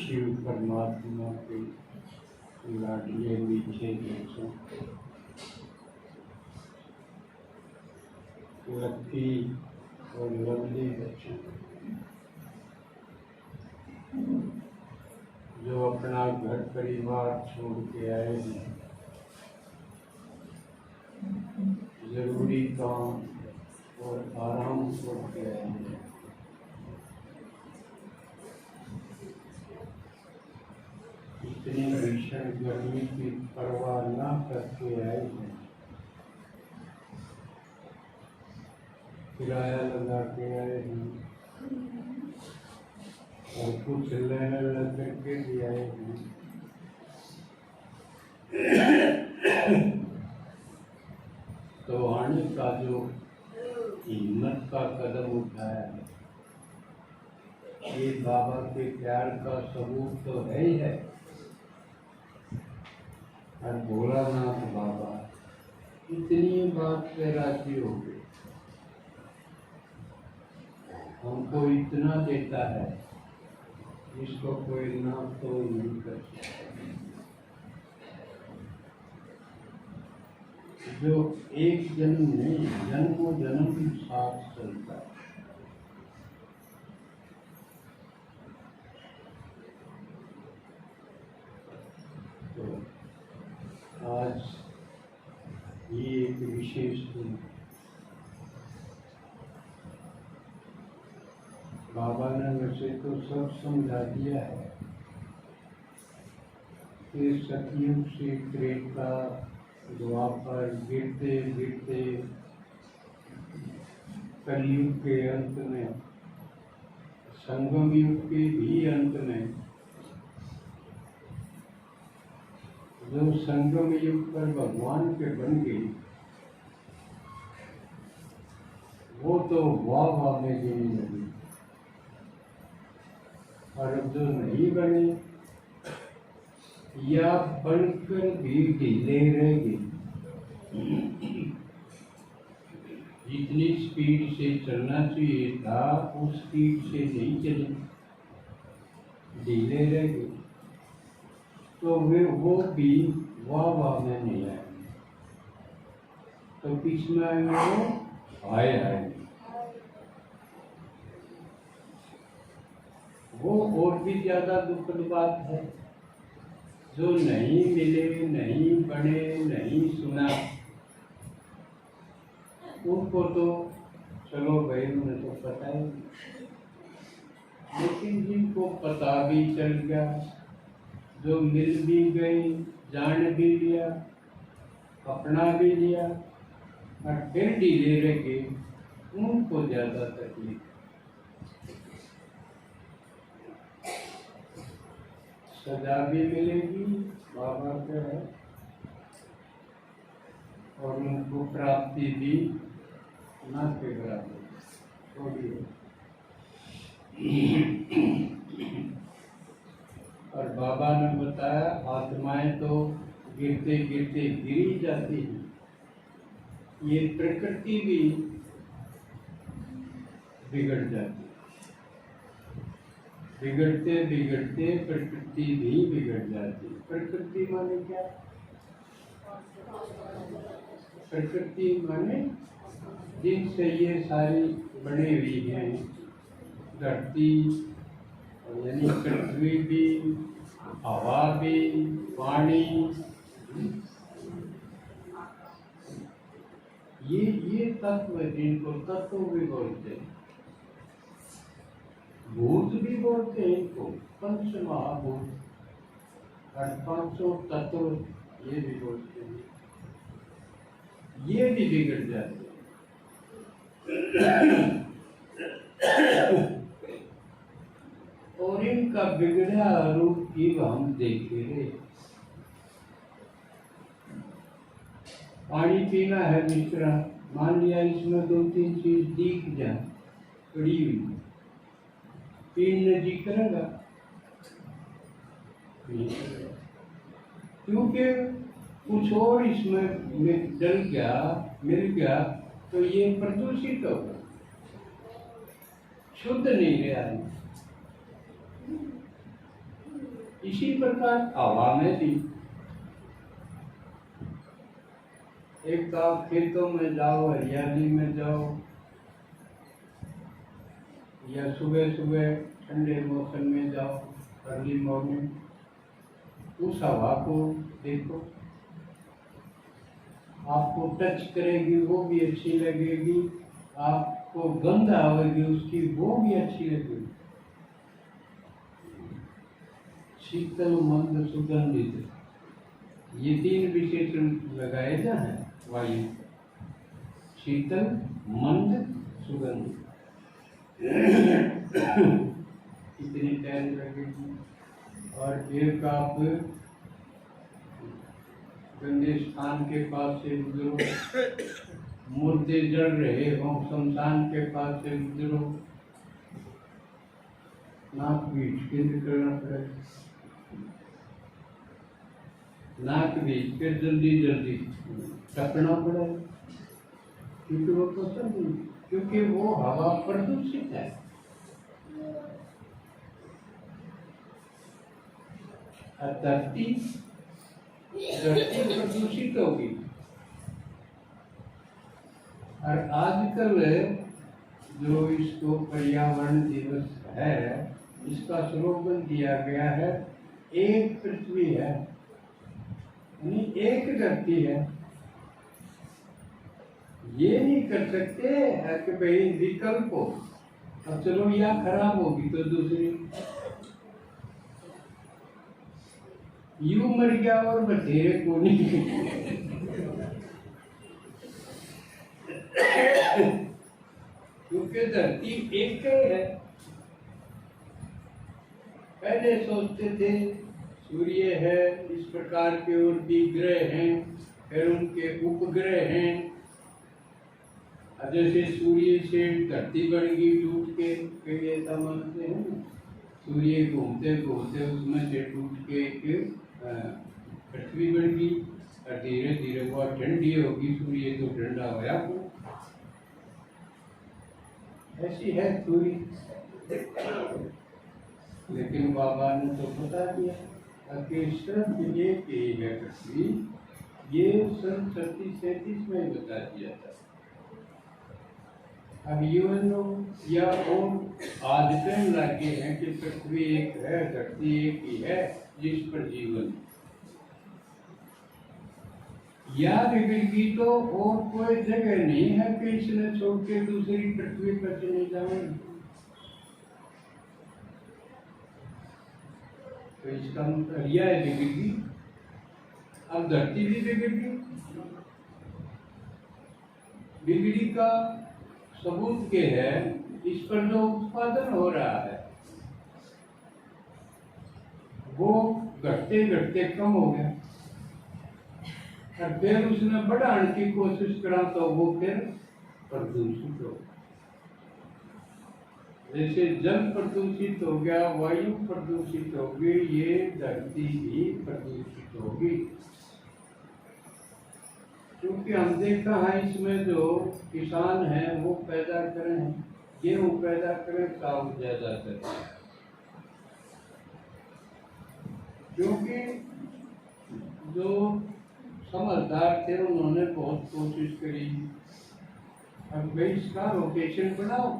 शिव परमात्मा के लाडले मीठे बच्चों, लकी और लवली बच्चों, जो अपना घर परिवार छोड़ के आए हैं, जरूरी काम और आराम छोड़ के आए हैं, इतनी भीषण गर्मी की परवाह न करके आए हैं, किराया लगा के आए हैं और कुछ लेने लग करके भी आए हैं। तो आने का जो हिम्मत का कदम उठाया है, ये बाबा के प्यार का सबूत तो है ही है। और भोलानाथ बाबा इतनी बात पे राजी हो गए, हमको इतना देता है जिसको कोई ना तो नहीं कर सकता, जो एक जन्म नहीं जन्मों जन्म के साथ चलता है। तो आज ये एक विशेष दिन, बाबा ने वैसे तो सब समझा दिया है कि सतयुग से त्रेता द्वापर गिरते गिरते कलयुग के अंत में, संगम युग के भी अंत में, जो संगम युग पर भगवान के बन गई, वो तो वाह वाह में गिनी लगी। और अब जो नहीं बने या बनकर भी ढीले रहेगी, जितनी स्पीड से चलना चाहिए था उस स्पीड से नहीं चले, ढीले रहेगी, तो वे वो भी वाह वाह में नहीं आएंगे। तो किस में आएंगे? वो आएंगे, वो और भी ज्यादा दुखद बात है। जो नहीं मिले, नहीं बने, नहीं सुना, उनको तो चलो भाई उन्हें तो पता है, लेकिन जिनको पता भी चल गया, जो मिल भी गई, जान भी लिया, अपना भी लिया और फिर ढीले रह गए, उनको ज्यादा तकलीफ। सजा भी मिलेगी, बाबा का है, और उनको प्राप्ति भी ना के बराबर थोड़ी है। और बाबा ने बताया आत्माएं तो गिरते गिरते गिरी जाती हैं, ये प्रकृति भी बिगड़ जाती है, बिगड़ते बिगड़ते प्रकृति भी बिगड़ जाती है। प्रकृति माने क्या? प्रकृति माने जिनसे ये सारी बनी हुई है, धरती यानी पृथ्वी भी, हवा भी, पानी, ये तत्व जिनको तत्व भी बोलते हैं, भूत भी बोलते हैं इनको, पंच महाभूत और पांचों तत्व ये भी बोलते हैं, ये भी बिगड़ जाते हैं। और इनका बिगड़ा रूप की हम देखे रहे। पानी पीना है मित्रा, मान लिया इसमें 2-3 चीज दिख जाए पड़ी हुई, पीने जी करेगा, क्योंकि कुछ और इसमें डल गया, मिल गया, तो ये प्रदूषित होगा, शुद्ध नहीं रहा है। इसी प्रकार हवा में भी एक आप खेतों में जाओ, हरियाली में जाओ, या सुबह सुबह ठंडे मौसम में जाओ, अर्ली मॉर्निंग, उस हवा को देखो, आपको टच करेगी वो भी अच्छी लगेगी, आपको गंध आएगी उसकी वो भी अच्छी लगेगी। शीतल मंद सुगंधित, ये 3 विशेषण लगाए जाए वायु, शीतल मंद सुगंधित। कितनी टाइम लगेगी। और एक आप गंदे स्थान के पास से गुजरो, मुर्दे जल रहे हों, शमशान के पास से गुजरो, नाक बीच के निकलना पड़ेगा, नाक बीच के जल्दी जल्दी टपना पड़ेगा, क्योंकि वो पसंद नहीं, क्योंकि वो हवा प्रदूषित है। धरती प्रदूषित होगी। और आजकल जो इसको पर्यावरण दिवस है, इसका स्लोगन दिया गया है, एक पृथ्वी है, यानी एक धरती है। ये नहीं कर सकते कि भाई विकल्प हो, अब चलो या खराब होगी तो दूसरी, यूं मर गया और बथेरे को नहीं। क्योंकि धरती एक है। पहले सोचते थे सूर्य है, इस प्रकार के और भी ग्रह हैं, फिर उनके उपग्रह हैं। जैसे सूर्य से धरती बन गई टूट के, कई ऐसा मानते हैं, सूर्य घूमते घूमते उसमें से टूट के एक पृथ्वी बन गई, और धीरे धीरे वो ठंडी होगी, सूर्य तो ठंडा होया। ऐसी है थ्योरी। लेकिन बाबा ने तो बता दिया कि सिर्फ एक ही है पृथ्वी, ये सन 37 में बता दिया था। अब यूएनओ या और आज कहने लगे हैं कि पृथ्वी एक है, धरती एक ही है जिस पर जीवन, या बिगड़गी तो और कोई जगह नहीं है कि इसने छोड़ के दूसरी पृथ्वी पर चले जाएंगे। तो इसका मतलब यह है बिगड़गी। अब धरती भी बिगड़गी, बिगड़ी का सबूत के है इस पर जो उत्पादन हो रहा है वो घटते घटते कम हो गया, और फिर उसने बढ़ाने की कोशिश करा तो वो फिर प्रदूषित हो। जैसे जल प्रदूषित हो गया, वायु प्रदूषित होगी, ये धरती भी प्रदूषित होगी। क्योंकि हम देखा है इसमें जो किसान हैं वो पैदा करें, गेहूं पैदा करें, चावल ज्यादा करें, क्योंकि जो समझदार थे उन्होंने बहुत कोशिश करी, अब भाई इसका रोटेशन बनाओ।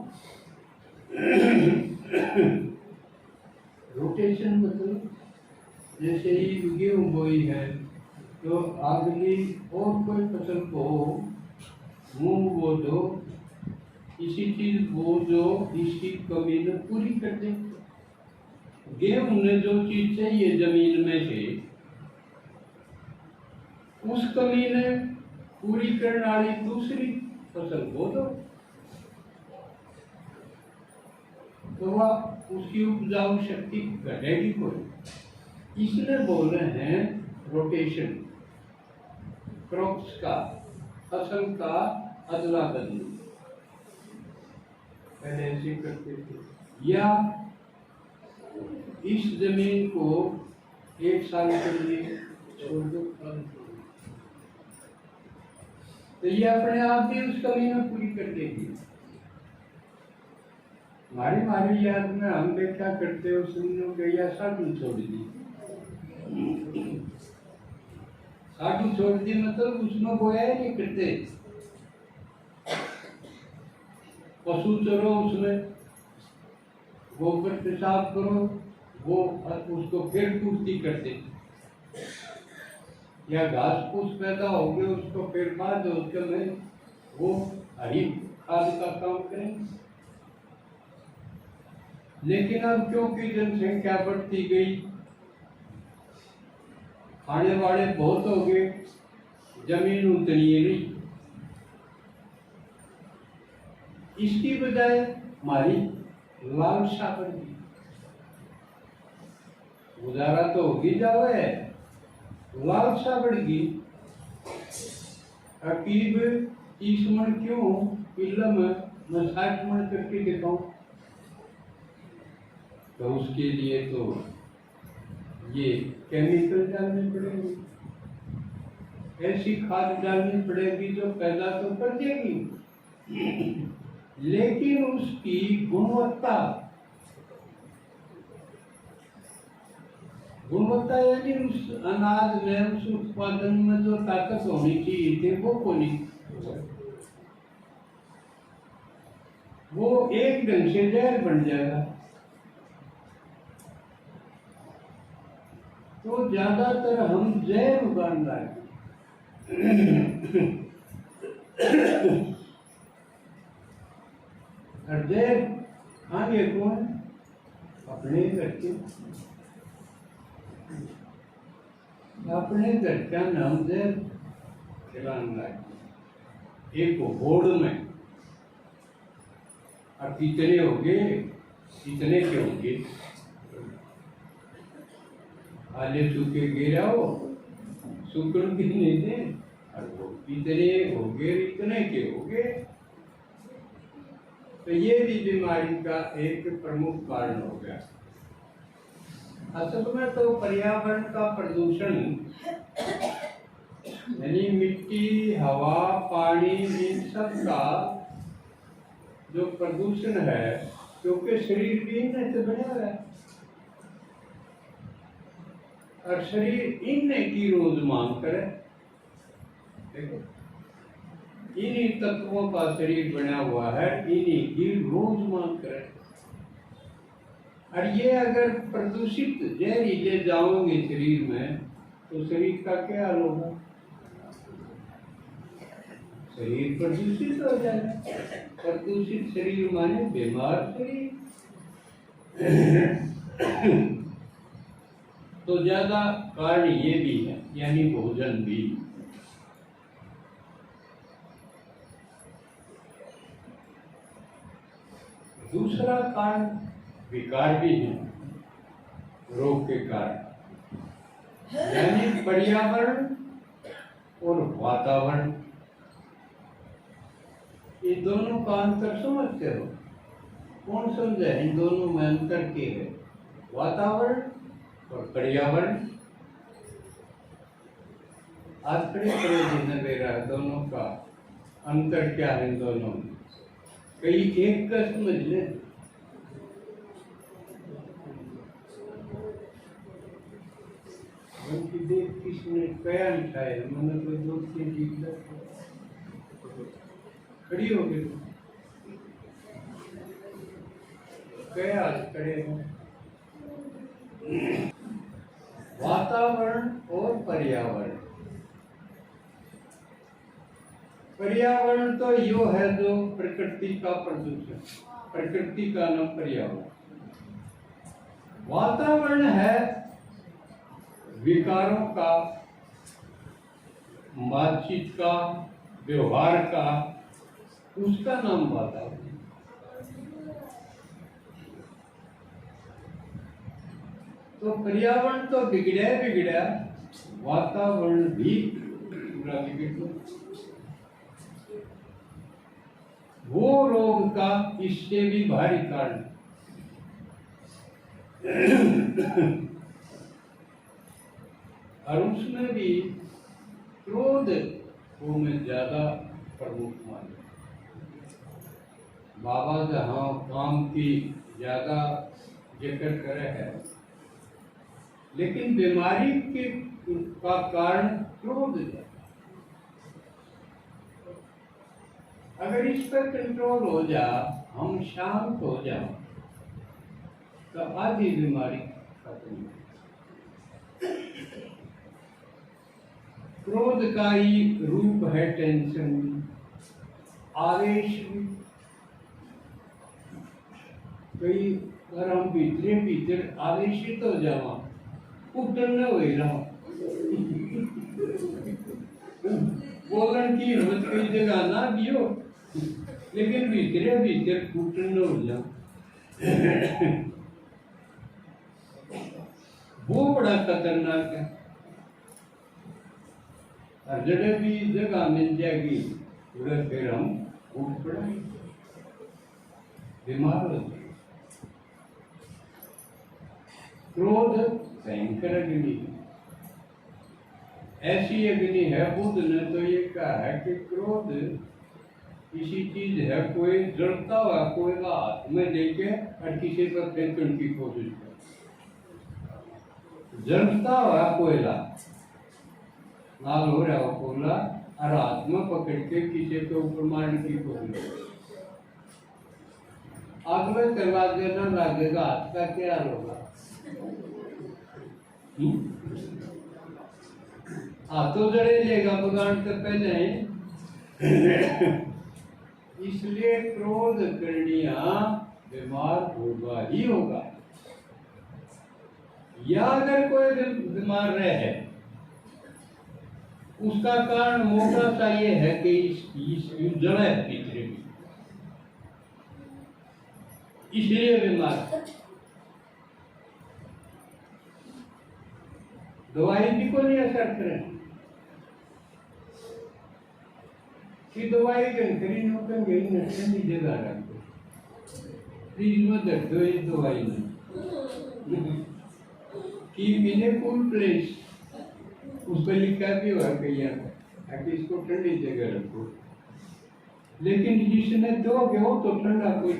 रोटेशन मतलब जैसे ही गेहूं बोई है तो अगली और कोई फसल को मूंग बो दो, इसी चीज बो जो इसकी कमी ने पूरी कर दे। गेहूं ने जो चीज चाहिए जमीन में से उस कमी ने पूरी करने वाली दूसरी फसल बो दो, तो वह उसकी उपजाऊ शक्ति घटेगी कोई। इसलिए बोल रहे हैं रोटेशन, क्रॉप्स का, फसल का अदला बदली पहले ऐसे करते थे, या इस जमीन को 1 साल के लिए छोड़ दो, तो ये अपने आप ही उस कमी में पूरी कर देगी। हमारी याद में हम देखा करते हो, सुनियों के या साधु छोड़ दी, साधु छोड़ दी मतलब उसमें बोया ही नहीं करते। पशु चरो उसमें, गोबर पेशाब करो, वो उसको फिर पूर्ति करते, या घास फूस पैदा हो गए उसको फिर बाद उसके में वो हरी खाद का काम करें। लेकिन अब क्योंकि जनसंख्या बढ़ती गई, खाने वाले बहुत हो गए, जमीन उतनी है नहीं, इसकी बजाय हमारी लालसा बढ़ गई। गुजारा तो होगी जावे, लालसा बढ़ गई। अकीब 30 मन क्यों फिल्म में 60 मन करके दिखाऊं, तो उसके लिए तो ये केमिकल डालने पड़ेंगे, ऐसी खाद डालनी पड़ेगी जो पैदा तो कर देगी, लेकिन उसकी गुणवत्ता यानी उस अनाज में, उस उत्पादन में जो ताकत होनी चाहिए थी वो कोनी, वो एक ढंग से जहर बन जाएगा। तो ज्यादातर हम जहर उगान लाए, और जहर खाएंगे कौन? अपने घर के, अपने घर का नाम जहर खिलाना है। एक होड़ में अब कितने होंगे, कितने के होंगे, आले सूखे गिरा हो सूखड़ भी नहीं दे, और वो कितने होंगे, इतने के होंगे। तो ये भी बीमारी का एक प्रमुख कारण हो गया। असल में तो पर्यावरण का प्रदूषण यानी मिट्टी, हवा, पानी, इन सब का जो प्रदूषण है, क्योंकि शरीर भी इनमें से बना हुआ है और शरीर इनमें की रोज मांग करे। देखो, इन्हीं तत्वों का शरीर बना हुआ है, इन्हीं की रोज मांग करे। और ये अगर प्रदूषित जहरीले जाओगे शरीर में, तो शरीर का क्या हाल होगा? शरीर प्रदूषित हो जाएगा। प्रदूषित शरीर माने बीमार शरीर। तो ज्यादा कारण ये भी है, यानी भोजन भी। दूसरा कारण विकार भी है, रोग के कारण, यानी पर्यावरण और वातावरण। ये दोनों का अंतर समझते हो? कौन समझे इन दोनों में अंतर के है? वातावरण और पर्यावरण। आज खड़े खड़े जिन्हें दे रहा है, दोनों का अंतर क्या है इन दोनों में? कई एक का समझ ले। उनकी देख किसने कया लिखाया, मैंने कोई दोस्त की जीत खड़ी हो गई, कया खड़े हैं। वातावरण और पर्यावरण। पर्यावरण तो यो है जो प्रकृति का प्रदूषण, प्रकृति का नाम पर्यावरण। वातावरण है विकारों का, बातचीत का, व्यवहार का, उसका नाम वातावरण। तो पर्यावरण तो बिगड़ा, वातावरण भी पूरा बिगड़। वो रोग का इससे भी भारी कारण और उसमें भी क्रोध वो में ज्यादा प्रमुख माने। बाबा जहाँ काम की ज्यादा जिक्र करे है, लेकिन बीमारी के का कारण क्रोध है। अगर इस पर कंट्रोल हो जा, हम शांत हो जाओ, तो आधी बीमारी खत्म। क्रोध का ही रूप है टेंशन, आवेश। कई बार हम भीतरे भीतर आवेशित हो जावा, उठन न हो रहा बोलन की हिम्मत कई जगह ना दियो, लेकिन भीतरे भीतर फूटन न हो जा। वो बड़ा खतरनाक है। और जगह भी जगह मिल जाएगी, फिर हम उठ पड़ेंगे, बीमार हो जाएंगे। क्रोध भयंकर अग्नि, ऐसी अग्नि है। बुद्ध ने तो ये कहा है कि क्रोध किसी चीज है, कोई जलता हुआ कोयला हाथ में लेके और किसी पर फेंकने की कोशिश कर। जलता हुआ कोयला लाल हो रहा हो कोयला और हाथ में पकड़ के किसी के ऊपर मारने की कोशिश कर। आग में चला देना लगेगा, हाथ का क्या होगा? हाथों जड़े लेगा भगवान से पहले। इसलिए क्रोध करनिया बीमार होगा ही होगा। या अगर कोई बीमार रहे, उसका कारण मोटा सा ये है कि इस जड़ है भीतरे में, इसलिए बीमार। दवाई भी को नहीं असर करे कि दवाई करी नौकन गई ठंडी जगह रख दो, फ्रिज में रख दो ये दवाई में कि मिले कूल प्लेस, उस पर लिखा भी हुआ कहीं ताकि इसको ठंडी जगह रखो। लेकिन जिसने दोगे वो तो ठंडा कोई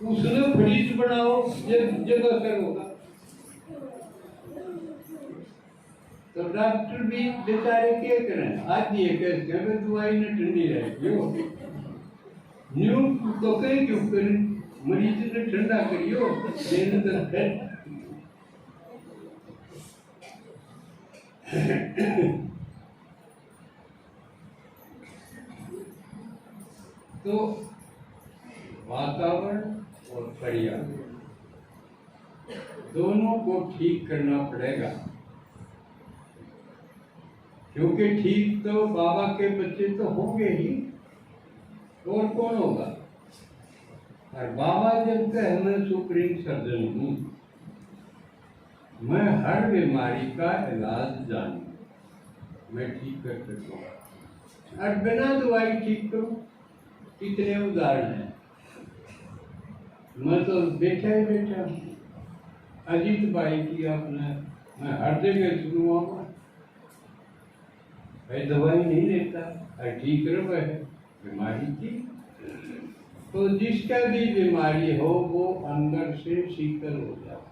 उसने फ्रिज बनाओ जगह कर होगा। तो डॉक्टर भी बेचारे क्या करें, आज ये कहते हैं दवाई ने ठंडी रखियो, न्यू तो कहीं क्यों करें, मरीज ने ठंडा करियो देने तो तो वातावरण और पर्यावरण दोनों को ठीक करना पड़ेगा, क्योंकि ठीक तो बाबा के बच्चे तो होंगे ही, और कौन होगा? और बाबा जब कहे मैं सुप्रीम सर्जन हूँ, मैं हर बीमारी का इलाज जानूं, मैं ठीक कर सकता हूँ और बिना दवाई ठीक करूँ। कितने उदाहरण हैं, मैं तो बैठा ही बैठा अजीत भाई की आपने मैं हर जगह सुनूंगा, भाई दवाई नहीं लेता और ठीक रहा है बीमारी की। तो जिसका भी बीमारी हो वो अंदर से शीतल हो जाए,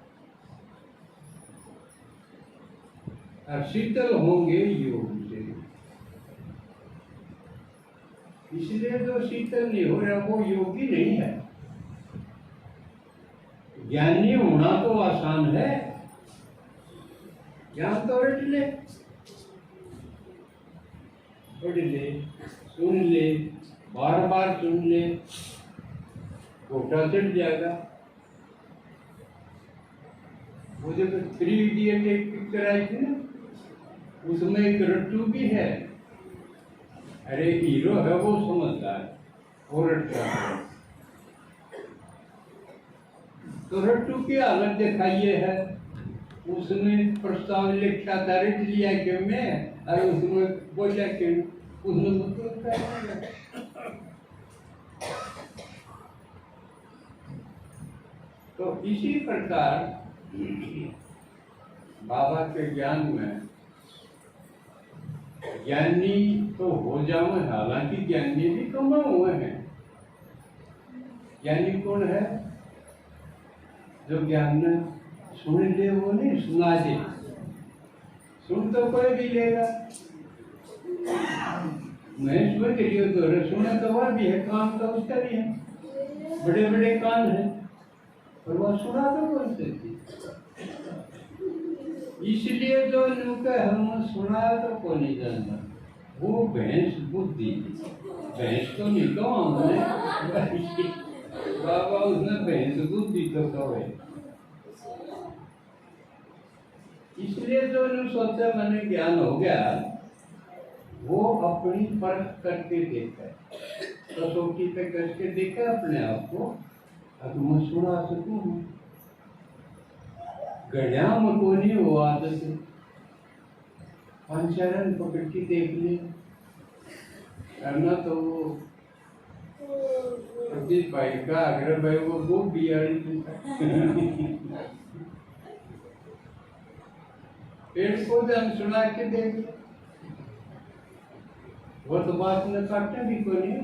और शीतल होंगे योग से। इसलिए जो शीतल नहीं हो रहा वो योगी नहीं है। ज्ञानी होना तो आसान है, ज्ञान तो रट ले, पढ़ ले, सुन ले, बार बार सुन ले, कोटा चढ़ जाएगा। वो जब 3 इडियट एक पिक्चर आई थी ना, उसमें एक रट्टू भी है, अरे हीरो है वो समझदार और रट्टा है। तो रट्टू की हालत दिखाइए है, उसने प्रस्ताव लिखा था रट लिया कि मैं, और उसमें बोला कि उसने मतलब तो इसी प्रकार बाबा के ज्ञान में ज्ञानी तो हो जाओ, हालांकि ज्ञानी भी कम हुए हैं। ज्ञानी कौन है? जो ज्ञान सुन ले वो नहीं सुना दे। सुन तो कोई भी लेगा, महेश्वर के लिए तो सुना तो वह भी है, काम तो उसका भी है, बड़े बड़े कान है, पर वह सुना तो कौन सकती। इसलिए जो नुका हम सुना तो कौन नहीं जानता, वो भैंस बुद्धि, भैंस तो नहीं कहो हमने बाबा उसने भैंस बुद्धि तो कहो है। इसलिए जो सोचा मैंने ज्ञान हो गया, वो अपनी परख करके देखा, कसौटी पे करके देखा अपने आप को। अब मैं सुना सकूं गढ़िया को नहीं वो आदत है, पंचरण पकड़ के देख ले करना तो वो प्रदीप भाई का अग्र भाई वो बियाड़ी पेड़ पौधे हम सुना के देख ले, वो तो बात में काटने भी को नहीं,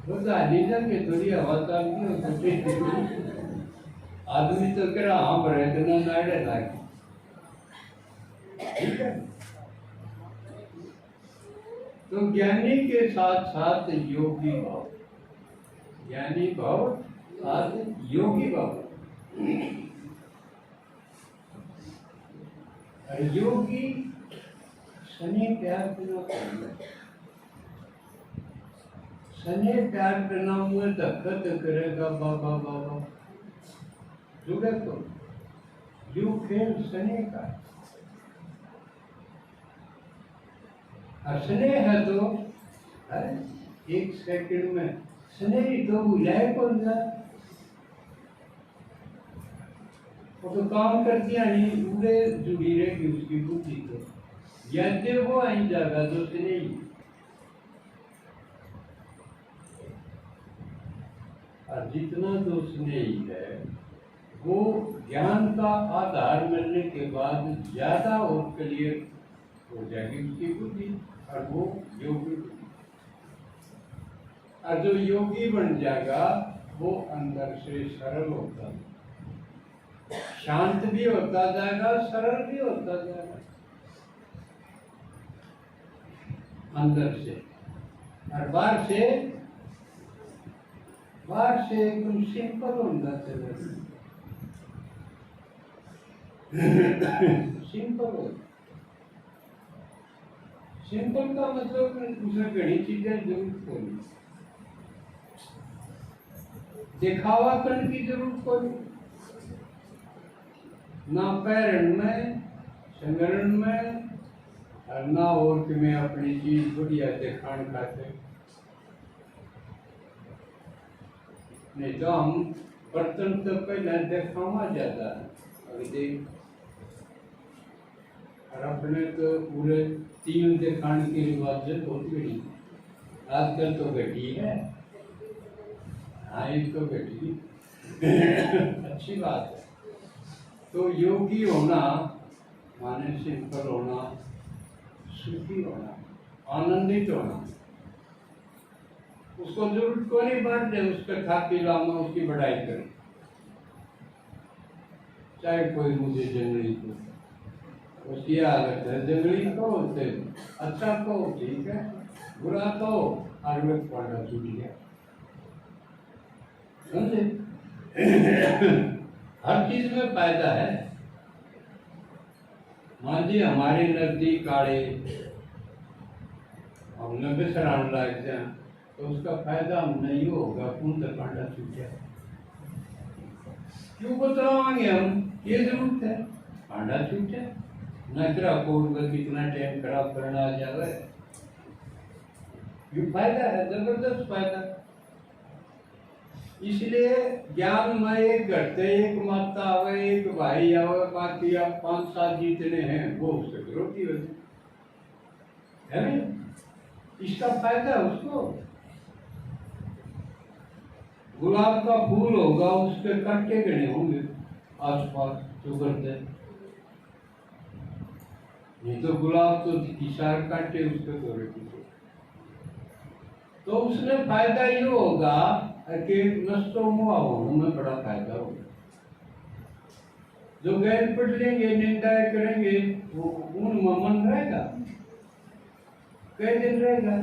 वो तो आलीजा के थोड़ी हवा चालती हो सकती आदमी तो कह रहा हाँ भरे इतना नाड़े लागे, ठीक है। तो ज्ञानी के साथ साथ योगी भाव, ज्ञानी भाव साथ योगी भाव। योगी सने प्यार करना पड़ेगा, सने प्यार करना हुआ धक्कत करेगा बाबा बाबा जुड़े तो यू खेल सने का। स्नेह है तो एक सेकंड में स्नेह तो बुलाए कौन सा, वो तो काम कर दिया नहीं, पूरे जुड़ी रहेगी उसकी बुद्धि तो यद्य वो आई जाएगा तो स्नेह। और जितना तो स्नेह है वो ज्ञान का आधार मिलने के बाद ज्यादा और क्लियर हो जाएगी उसकी बुद्धि, और वो योगी। और जो योगी बन जाएगा वो अंदर से सरल होता है, शांत भी होता जाएगा, सरल भी होता जाएगा अंदर से। और बाहर से एकदम सिंपल होना चाहिए, सिंपल हो। सिंपल का मतलब उसमें घनी चीजें जरूरत होनी, दिखावा करने की जरूरत होनी ना, पैरण में संगरण में, और ना और कि मैं अपनी चीज बढ़िया दिखान खाते। नहीं तो हम बर्तन तो पहले दिखावा ज्यादा अभी देख, और अपने तो पूरे तीन दिखाने की रिवाज होती नहीं, आजकल तो घटी है। हाँ इसको घटी अच्छी बात है। तो योगी होना माने सिंपल होना, सुखी होना, आनंदित होना। उसको जरूरत को नहीं बढ़ दे उसके खातिर लामा उसकी बढ़ाई करे, चाहे कोई मुझे जंगली को उसकी आदत है, जंगली कहो उसे अच्छा कहो ठीक है, बुरा कहो आयुर्वेद पढ़ना छूट गया, समझे। हर चीज में फायदा है। मान जी हमारे नजदीक आड़े हम नब्बे सराउंड लाइक हैं तो उसका फायदा हम नहीं होगा, कौन तक कांडा छूट जाए, क्यों बतलावाएंगे हम, ये जरूरत है कांडा छूट जाए, नजरा कोड में कितना टाइम खराब करना आ जाए, ये फायदा है, जबरदस्त फायदा। इसलिए ज्ञान में एक घटते, एक माता आवे, एक भाई आवे, बाकी आप 5-7 जितने हैं वो उससे विरोधी होते है ना, इसका फायदा उसको। गुलाब का फूल होगा उसके कट्टे गणे होंगे आसपास जो करते, नहीं तो गुलाब तो किसार काटे उसके तोड़े पीछे, तो उसमें फायदा ये होगा कि नष्टो मुआ होने में बड़ा फायदा होगा। जो गैर पढ़ लेंगे निंदाएं करेंगे वो उन मन रहेगा, कई दिन रहेगा,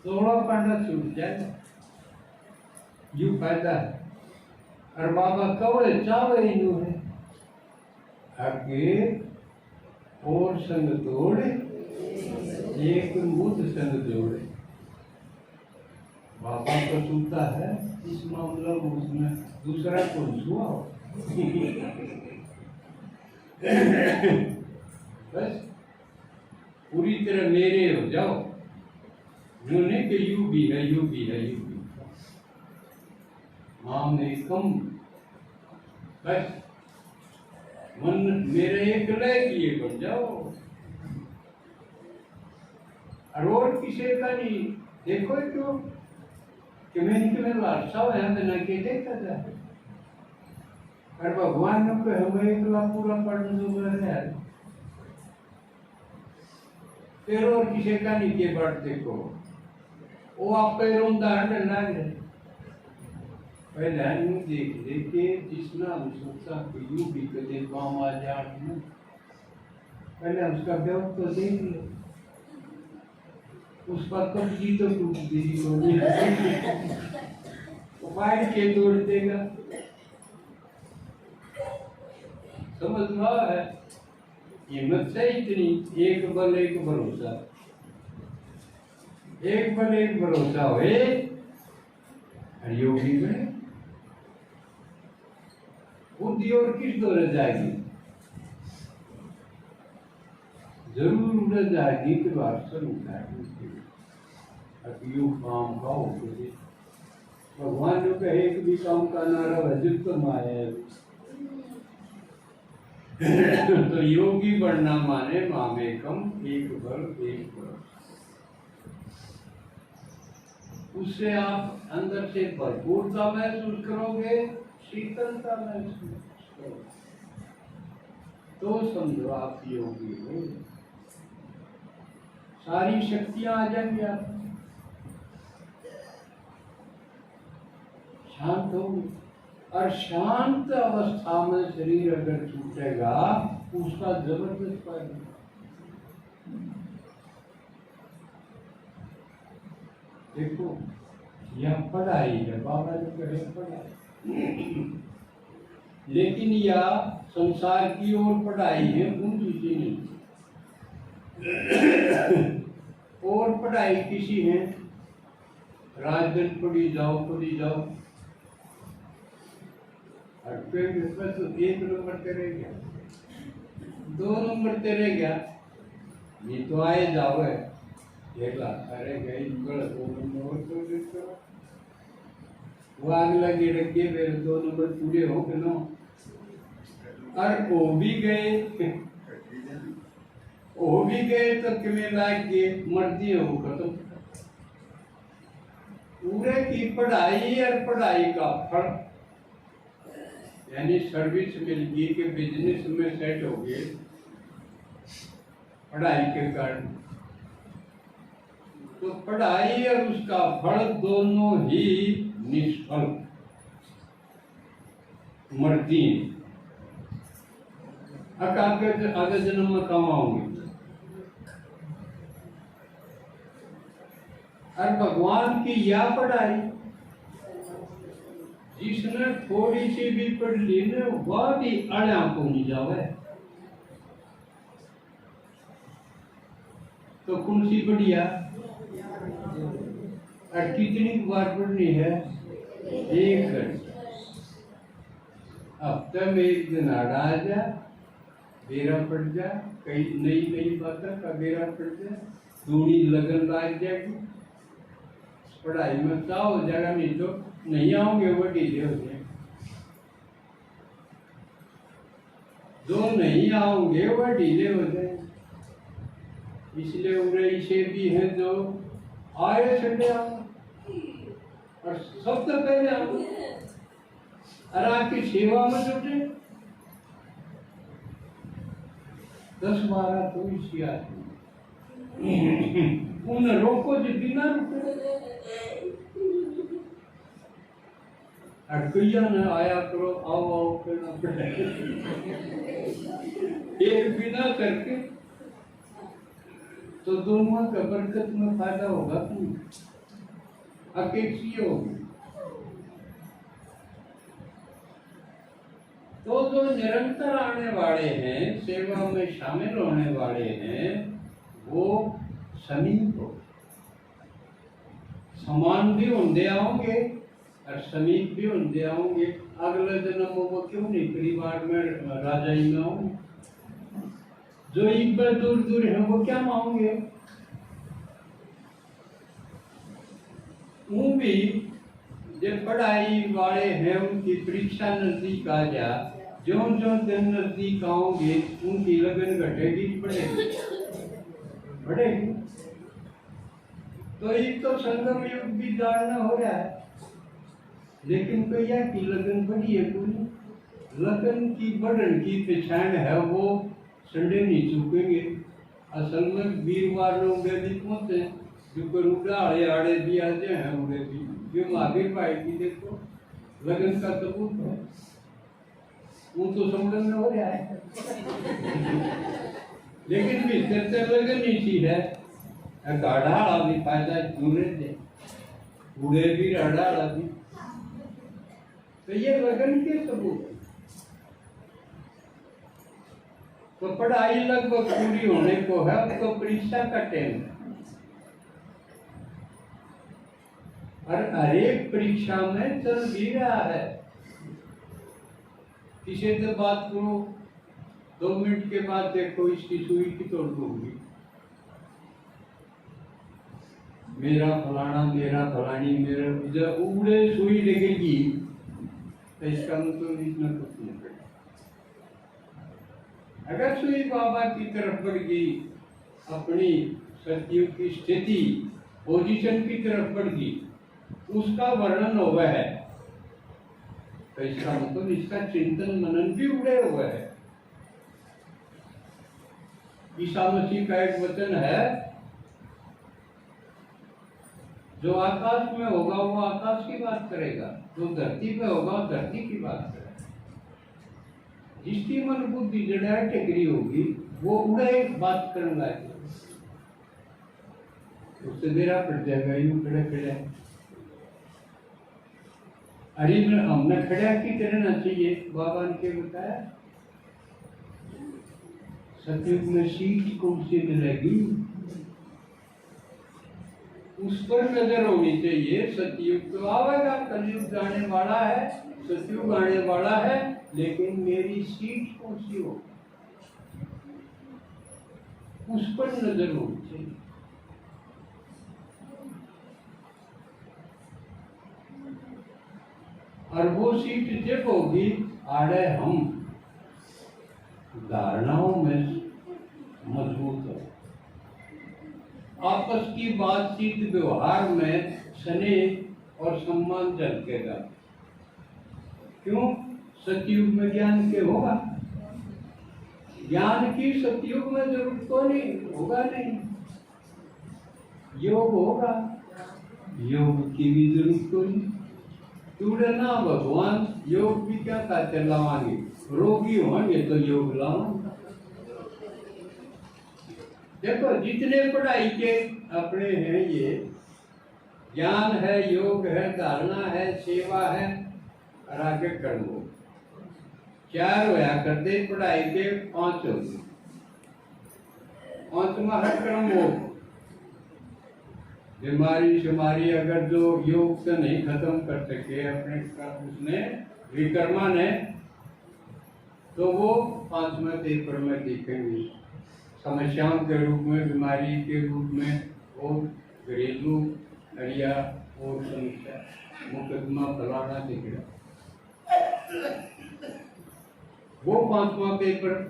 थोड़ा पांडा छूट जाएगा। यू फायदा है। और बाबा कवड़े चावे यू है आगे और संग तोड़े एक मुद संग जोड़े। बाबा को सुनता है इस मामला में, उसमें दूसरा कौन छुआ हो। बस पूरी तरह मेरे हो जाओ, यूं नहीं कि यू भी है यू भी है यू भी। माम एकम, बस मन मेरे एक लय किए बन जाओ। और किसी का नहीं देखो क्यों कि मैंने लाशा हो यहाँ ना के देखा जाए। और भगवान ने कहा हमें एक लाख पूरा पढ़ने दो है फिर और किसी का नहीं के बात देखो वो आप पे रोंदा है लाग रहे पहले हम देख देखे जिसना हम सोचता कि यूं भी कदे काम आ जाए पहले उसका व्यवहार तो देख लो, उस पर कब्जी तो टूट गई वो फाड़ के तोड़ देगा। समझ में आ है हिम्मत से इतनी एक बल एक भरोसा, एक बल एक भरोसा होए योगी बने। बुद्धि और किस दौर जाएगी, जरूर उड़ जाएगी कि वास्तव उठाएगी। अब यू काम का हो भगवान जो कहे एक भी काम का नारा वजूद तो माया तो योगी बनना माने मामेकम एक बल एक बल। उससे आप अंदर से भरपूरता महसूस करोगे, शीतलता महसूस करोगे, तो समझो आप योगी हो। सारी शक्तियां आ जाएंगी आप शांत होंगे। और शांत अवस्था में शरीर अगर छूटेगा उसका जबरदस्त फायदा। देखो यह पढ़ाई है, बाबा ने कहे पढ़ाई, लेकिन यह संसार की ओर पढ़ाई है उन किसी नहीं। और पढ़ाई किसी है राजगन पढ़ी जाओ और फिर बस एक नंबर तेरे गया, दो नंबर तेरे गया, ये तो आए जाओ है एक लाख अरे गई दो नंबर तो देखो वो आग लगी रखिए फिर दो नंबर पूरे हो के ना। और वो भी गए तो किमें लाग के मर्जी हो खत्म। पूरे की पढ़ाई और पढ़ाई का फल यानी सर्विस मिल गई कि बिजनेस में सेट हो गए पढ़ाई के कारण। तो पढ़ाई और उसका फल दोनों ही निष्फल मर्दी आगे जन्म में कमाओगे। और भगवान की यह पढ़ाई जिसने थोड़ी सी भी पढ़ ली ना वह भी अड़ा को नहीं जावे। तो कौन सी बढ़िया और कितनी बार पढ़नी है, एक हफ्ते में एक दिन आड़ा आ जा बेरा पड़ जा, कई नई बातें का बेरा पड़ जा, थोड़ी लगन लग जाएगी पढ़ाई में चाहो हो जाएगा, नहीं तो नहीं आओगे वो ढीले हो जाए। जो नहीं आओगे वो ढीले हो जाए। इसलिए उन्हें इसे भी है जो आए चले आओ और सबसे पहले आओ और आपकी सेवा में जुटे। 10-12 तो इसी आदमी उन्हें रोको जो बिना रुके। अड़कैया न आया करो, आओ आओ करना पड़ेगा। एक बिना करके तो दोनों का बरकत में फायदा होगा कि अकेक्षी होगी। तो जो निरंतर आने वाले हैं, सेवा में शामिल होने वाले हैं, वो समीप हो, समान भी होंगे आओगे और समीप भी होंगे आओगे। अगले जन्म वो क्यों नहीं परिवार में राजा ही ना हो, जो एक बार दूर दूर है वो क्या मांगेंगे। वो भी जब पढ़ाई वाले हैं उनकी परीक्षा नजदीक आ जा, जो जो दिन नजदीक आओगे उनकी लगन घटेगी बढ़ेगी बढ़ेगी। तो एक तो संगम युग भी जानना हो रहा है, लेकिन भैया की लगन बढ़ी है पूरी। लगन की बढ़न की पहचान है वो संडे नहीं चूकेंगे। असल में वीरवार लोग भी पहुंचे जो करूड़ा आड़े आड़े भी आते हैं, उड़े भी जो महावीर भाई की देखो लगन का सबूत है। वो तो समझ में हो रहा है लेकिन भी चर्चा लगन ही चीज है। गाढ़ा भी फायदा जुड़े थे, उड़े भी राढ़ा भी, तो ये लगन के सबूत। तो पढ़ाई लगभग पूरी होने को है, अब तो परीक्षा का टाइम है। और हर एक परीक्षा में चल भी रहा है। किसी से बात करो 2 मिनट के बाद देखो इसकी सुई की तोड़ दूंगी, मेरा फलाना मेरा फलानी मेरा, जब उड़े सुई लगेगी तो इसका मतलब इतना कुछ नहीं पड़ेगा। अगर सुई बाबा की तरफ बढ़ गई, अपनी सत्युग की स्थिति पोजीशन की तरफ बढ़ गई, उसका वर्णन हुआ है, तो इसका मतलब इसका चिंतन मनन भी उड़े हुआ है। ईसा मसीह का एक वचन है, जो आकाश में होगा वो आकाश की बात करेगा, जो धरती पे होगा वो धरती की बात करेगा। जिसकी मन बुद्धि जड़ा टेकरी होगी वो उड़े बात करने लगे, उससे मेरा पड़ जाएगा यूं खड़े खड़े। अरे हमने खड़ा की करना चाहिए। बाबा ने क्या बताया, सतयुग में सीट कौन सी मिलेगी उस पर नजर होनी चाहिए। सतयुग तो आवेगा, कलयुग जाने वाला है, सतयुग आने वाला है, लेकिन मेरी सीट कौन सी हो उस पर नजर होनी चाहिए। और वो सीट जब होगी आड़े हम धारणाओं में मजबूत हो, आपस की बातचीत व्यवहार में स्नेह और सम्मान झलकेगा। क्यों? सतयुग में ज्ञान के होगा, ज्ञान की सतयुग में जरूरत तो नहीं होगा, नहीं योग होगा, योग की भी जरूरत तो नहीं। तूड़े ना भगवान योग भी क्या खाते लावांगे, रोगी होंगे तो योग लावांगे। देखो जितने पढ़ाई के अपने हैं, ये ज्ञान है, योग है, धारणा है, सेवा है और आगे कर्म हो, 4 होया करते पढ़ाई के 5 हो गए। 5वां है कर्म हो। बीमारी शुमारी अगर जो योग से नहीं खत्म कर सके अपने उसने विकर्मा ने, तो वो 5वें पेपर में देखेंगे समस्याओं के रूप में, बीमारी के रूप में, और घरेलू हरिया और समस्या मुकदमा फलाना दिख रहा। वो 5वां पेपर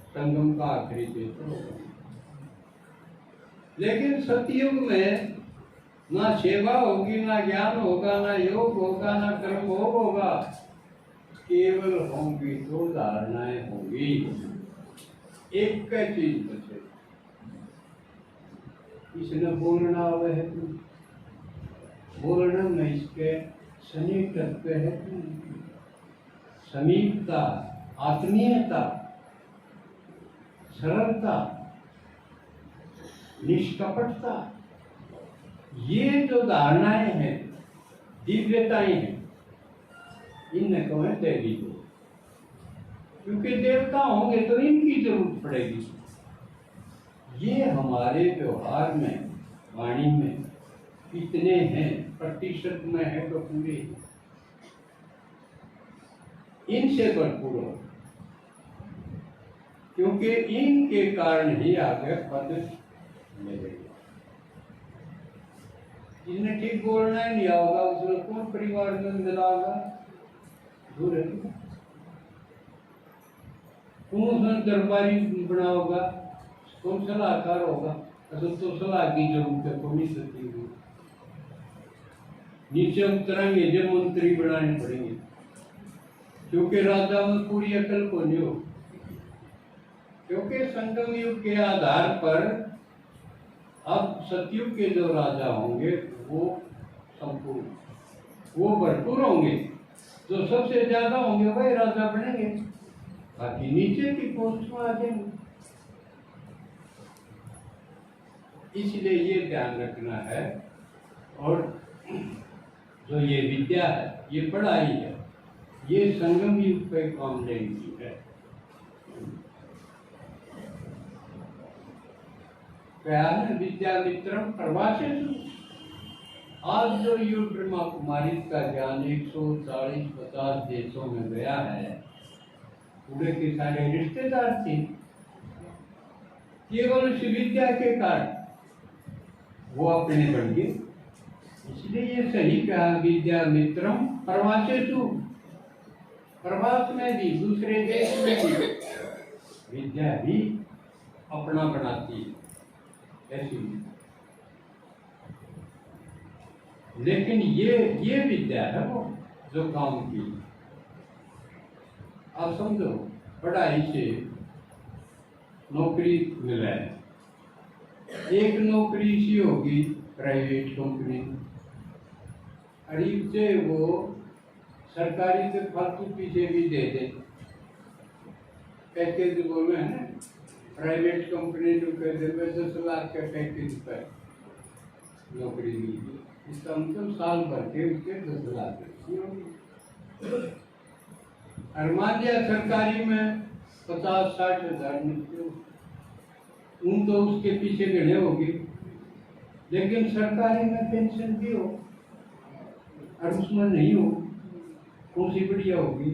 संगम का आखिरी पेपर होगा। लेकिन सतयुग में ना सेवा होगी, ना ज्ञान होगा, ना योग होगा, ना कर्म होगा, केवल होंगी तो धारणाएं होंगी। एक का चीज बचे, इसने बोलना हुआ है, बोलना में इसके सन्निहितत्व है, समीपता, आत्मीयता, सरलता, निष्कपटता, ये जो धारणाएं हैं, दिव्यताएं हैं, इन्हें कहें दैवी को। क्योंकि देवता होंगे तो इनकी जरूरत पड़ेगी। ये हमारे व्यवहार में, वाणी में कितने हैं, प्रतिशत में है तो पूरे, इनसे भरपूर हो, क्योंकि इनके कारण ही आगे पद मिलेगा। जिसने ठीक बोलना ही नहीं होगा उसने कौन परिवार में मिलागा, दूर है। कौन उसने दरबारी बना होगा, कौन सलाहकार होगा, असल तो सलाह की जरूरत है, कौन नहीं सकती। नीचे उतरेंगे जब मंत्री बनाने पड़ेंगे, क्योंकि राजा में पूरी अकल को नहीं हो। क्योंकि संगम युग के आधार पर अब सतयुग के जो राजा होंगे वो संपूर्ण, वो भरपूर होंगे, जो सबसे ज्यादा होंगे वही राजा बनेंगे, बाकी नीचे की पोस्ट में आ जाएंगे। इसलिए ये ध्यान रखना है। और जो ये विद्या है, ये पढ़ाई है, ये संगम युग पे काम लेगी है। विद्या मित्रम प्रवासेषु। आज जो युग ब्रह्मा कुमारी का ज्ञान 140-50 देशों में गया है, पूरे के सारे रिश्तेदार थे, केवल उस विद्या के कारण वो अपने बन गए। इसलिए ये सही कहा, विद्या मित्रम प्रवासेषु। प्रवास में भी, दूसरे देश में भी विद्या भी अपना बनाती है ऐसी। लेकिन ये विद्या है वो जो काम की। आप समझो, पढ़ाई से नौकरी मिला है, एक नौकरी सी होगी प्राइवेट कंपनी, अरीब से वो सरकारी से फालतू पीछे भी दे दे, पैकेज बोले है ना, प्राइवेट कंपनी जो कहते हैं 10 लाख का पैकेज पर नौकरी मिली, इसका मतलब साल भर के उसके 10 लाख। और मान लिया सरकारी में 50-60 हजार मिलते, उन तो उसके पीछे गढ़े होगी, लेकिन सरकारी में पेंशन भी हो और उसमें नहीं हो, कौन सी बढ़िया होगी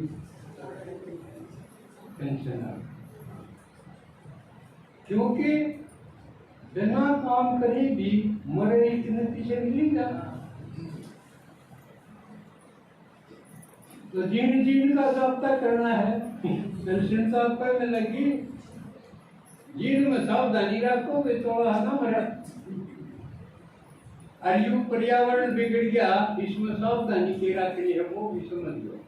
पेंशन? क्योंकि बिना काम करे भी मरे इतने पीछे मिलेगा, तो जीन जीन का जाब्ता करना है, पेंशन तो आपका में लगी, जीन में सावधानी रखोगे तो ना मरा। अरे पर्यावरण बिगड़ गया, इसमें सावधानी की रखनी है, वो भी समझ लो।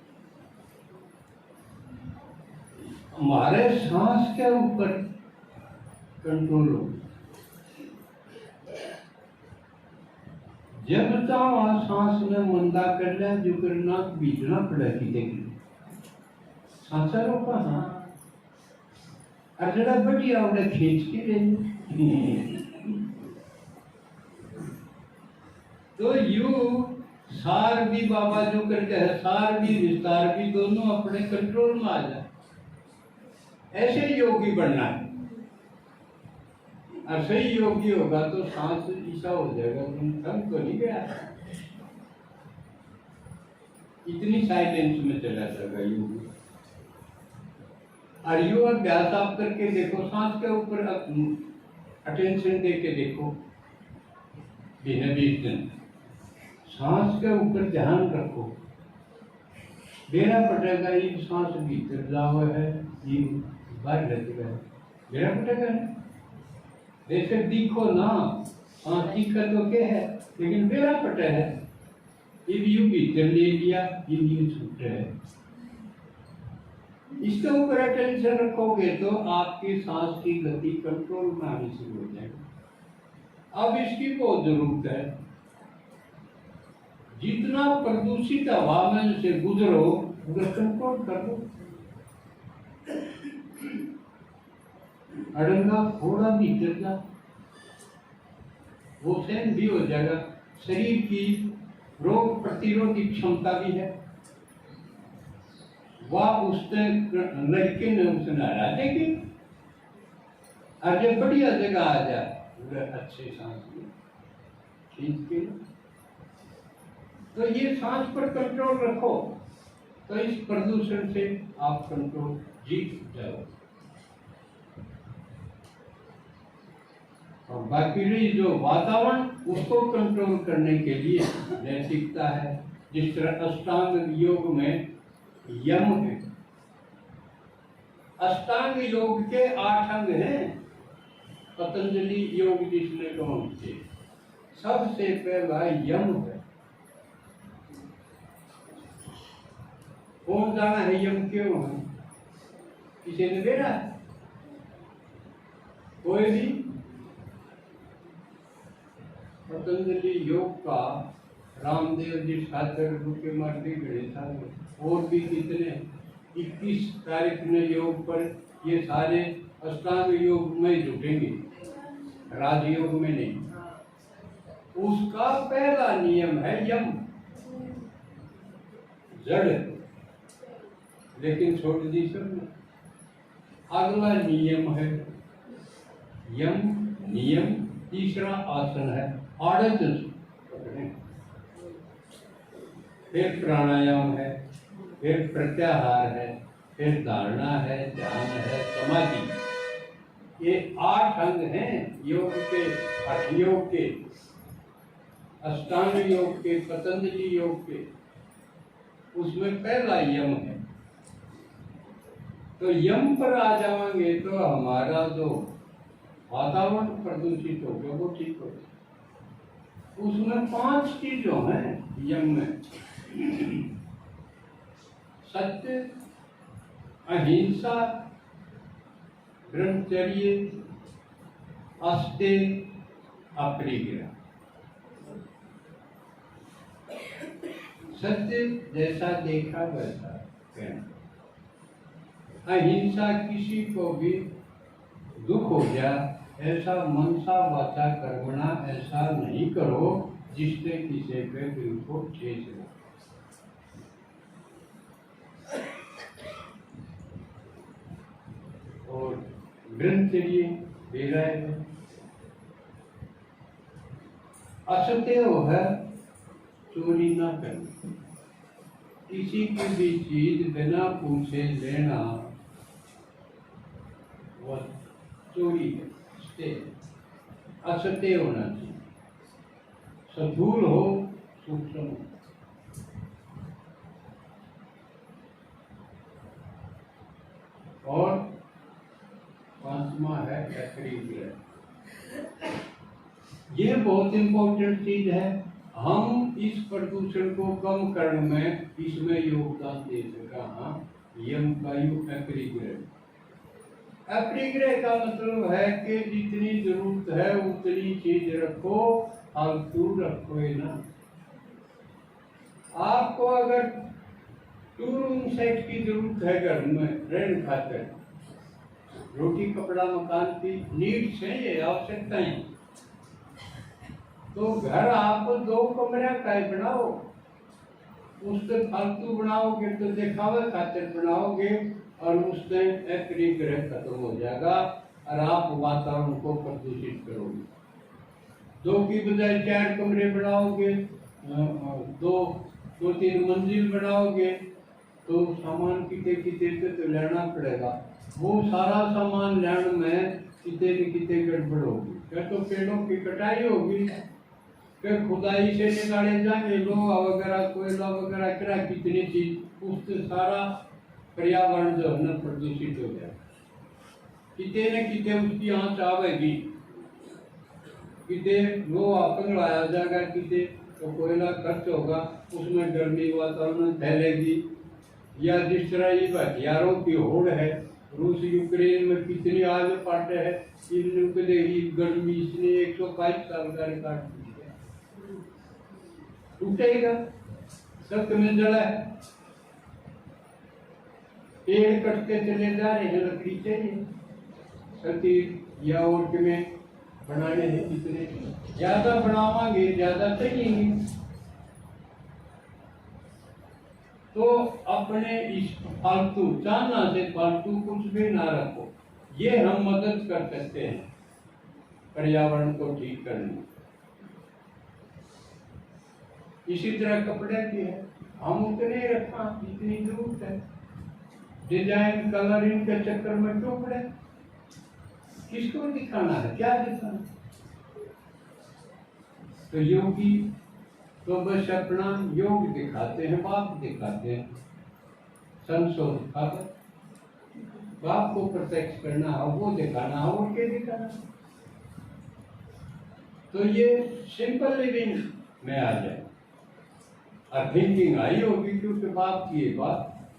हमारे सांस के ऊपर कंट्रोल हो, जब तक सांस में मंदा कर ले, जो करना बीजना पड़ा की देखी सांसा रोका। हाँ, और जरा बढ़िया उन्हें खींच के ले। तो यू सार भी बाबा जो करते हैं, सार भी विस्तार भी दोनों अपने कंट्रोल में आ जाए, ऐसे योगी बनना है। और सही योगी होगा तो सांस ऐसा हो जाएगा, तुम थम तो नहीं गया, इतनी साइलेंस में चला जाएगा योगी। और यू अभ्यास आप करके देखो, सांस के ऊपर अटेंशन दे के देखो, दिन 20 दिन सांस के ऊपर ध्यान रखो, बेरा पटेगा, ये सांस भीतर जावा है, ये बाहर लगेगा, बेरा पटेगा। बेशक दिखो ना, सांस दिखा तो क्या है, लेकिन बेरा पटे है, ये यू भीतर ले लिया, ये नींद छूटे है। इसके ऊपर अटेंशन रखोगे तो आपकी सांस की गति कंट्रोल में आनी शुरू हो जाएगी। अब इसकी बहुत जरूरत है। जितना प्रदूषित हवा में से गुजरो उधर कंट्रोल कर दो। अड़ंगा थोड़ा भी गिर जा, वो सहन भी हो जाएगा। शरीर की रोग प्रतिरोधी क्षमता भी है, वह उसने लड़के ने उसने हरा देगी। अरे बढ़िया जगह आ जा, अच्छे सांस में खींच के। तो ये सांस पर कंट्रोल रखो, तो इस प्रदूषण से आप कंट्रोल जीत जाओ। और बाकी रही जो वातावरण, उसको कंट्रोल करने के लिए नैतिकता है। जिस तरह अष्टांग योग में यम है, अष्टांग योग के 8 अंग हैं। पतंजलि योग जिसने कौन थे, सबसे पहला यम है। कौन जाना है यम क्यों है? किसी ने देखा? कोई भी? पतंजलि योग का रामदेव जी साधर के मार्गी गणेश और भी कितने 21 तारीख ने योग पर ये सारे अष्टांग योग में जुटेंगे, राजयोग में नहीं। उसका पहला नियम है यम, जड़, लेकिन छोड़ दी सबने। अगला नियम है यम नियम। तीसरा आसन है आड़त, फिर प्राणायाम है, फिर प्रत्याहार है, फिर धारणा है, ध्यान है, समाधि। ये 8 अंग हैं योग के, हठ योग के, अष्टांग योग के, पतंजलि योग के। उसमें पहला यम है। तो यम पर आ जाएंगे तो हमारा जो वातावरण प्रदूषित हो गया वो ठीक हो गया। उसमें 5 चीजों हैं यम में। सत्य, अहिंसा, ब्रह्मचर्य, अस्तेय, अपरिग्रह। सत्य जैसा देखा वैसा कहना। अहिंसा, किसी को भी दुख हो जाए ऐसा मनसा वाचा कर्मणा ऐसा नहीं करो जिससे किसी पे दिल को ठेस हो। और ब्रह्मचर्य बेरा है। असत्य है चोरी ना करना, किसी की भी चीज बिना पूछे लेना वह चोरी है। असत्य होना चाहिए, सधूल हो, सूक्ष्म हो। और 5वां है अपरिग्रह। ये बहुत इंपॉर्टेंट चीज है। हम इस प्रदूषण को कम करने में इसमें योगदान दे सका। यम का युग अपरिग्रह। अपरिग्रह का मतलब है कि जितनी जरूरत है उतनी चीज रखो, फालतू रखो ही ना। आपको अगर 2 रूम सेट की जरूरत है घर में रहने खातिर, रोटी कपड़ा मकान की नीड्स है, ये आवश्यकताएं, तो घर आप 2 कमरे का बनाओ। उससे फालतू बनाओगे तो दिखावे खातिर बनाओगे और उससे अपरिग्रह खत्म हो जाएगा और आप वातावरण को प्रदूषित करोगे। 2 की बजाय 4 कमरे बनाओगे, 2-3 मंजिल बनाओगे तो सामान किते से तो लेना पड़ेगा। वो सारा सामान लेने में किते न किते गड़बड़ होगी। क्या तो पेड़ों की कटाई होगी, फिर खुदाई से निकाले जाएंगे लोहा वगैरह, कोयला वगैरह, क्या कितनी चीज, उससे सारा पर्यावरण जो है ना प्रदूषित हो जाए। किते न किते उसकी आंच आवेगी, किते लोहा पिघलाया जाएगा, किते तो कोयला खर्च होगा, उसमें गर्मी वातावरण फैलेगी। या जिस तरह ये हथियारों की होड़ है, रूस यूक्रेन में कितनी आग पाटे है, गर्मी इसने 122 साल का रिकॉर्ड किया। टूटेगा, सख्त में जड़ा है। पेड़ कटते चले जा रहे हैं, लकड़ी चाहिए। सती या ओट में बनाने हैं, कितने ज्यादा बनावांगे ज्यादा चाहिए। तो अपने इस फालतू चाहना से फालतू कुछ भी ना रखो। ये हम मदद कर सकते हैं पर्यावरण को ठीक करने में। इसी तरह कपड़े की है, हम उतने रखा जितनी जरूरत है। डिजाइन कलरिंग के चक्कर में क्यों पड़े? किसको दिखाना है, क्या दिखाना? तो योगी तो बस अपना योग दिखाते हैं, बाप दिखाते हैं, संसोध दिखाते। बाप को प्रत्यक्ष करना है, वो दिखाना है, और क्या दिखाना? तो ये सिंपल लिविंग में आ जाए। और थिंकिंग आई होगी क्योंकि बाप की ये बात।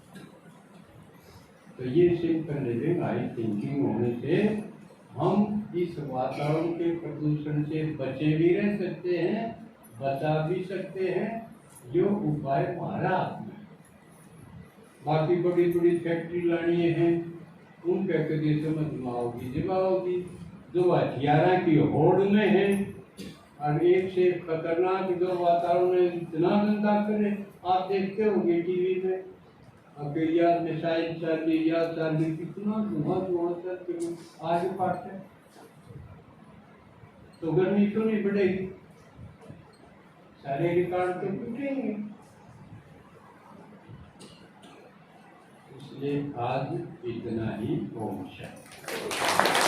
तो ये सिंपल लिविंग आई थिंकिंग होने से हम इस वातावरण के प्रदूषण से बचे भी रह सकते हैं, बचा भी सकते हैं। जो उपाय हमारा हाथ में। बाकी बड़ी बड़ी फैक्ट्री लानी है, उनके कभी समझ में आओगी जब आओगी। जो हथियारा की होड़ में है और एक से खतरनाक जो वातावरण में इतना गंदा करे, आप देखते होंगे टीवी में। अकेलिया मिसाइल चली या चली, कितना धुआं करके आगे पाते। तो गर्मी क्यों नहीं बढ़ेगी? सारे रिकॉर्ड तो टूटेंगे। इसलिए आज इतना ही। ओम शांति।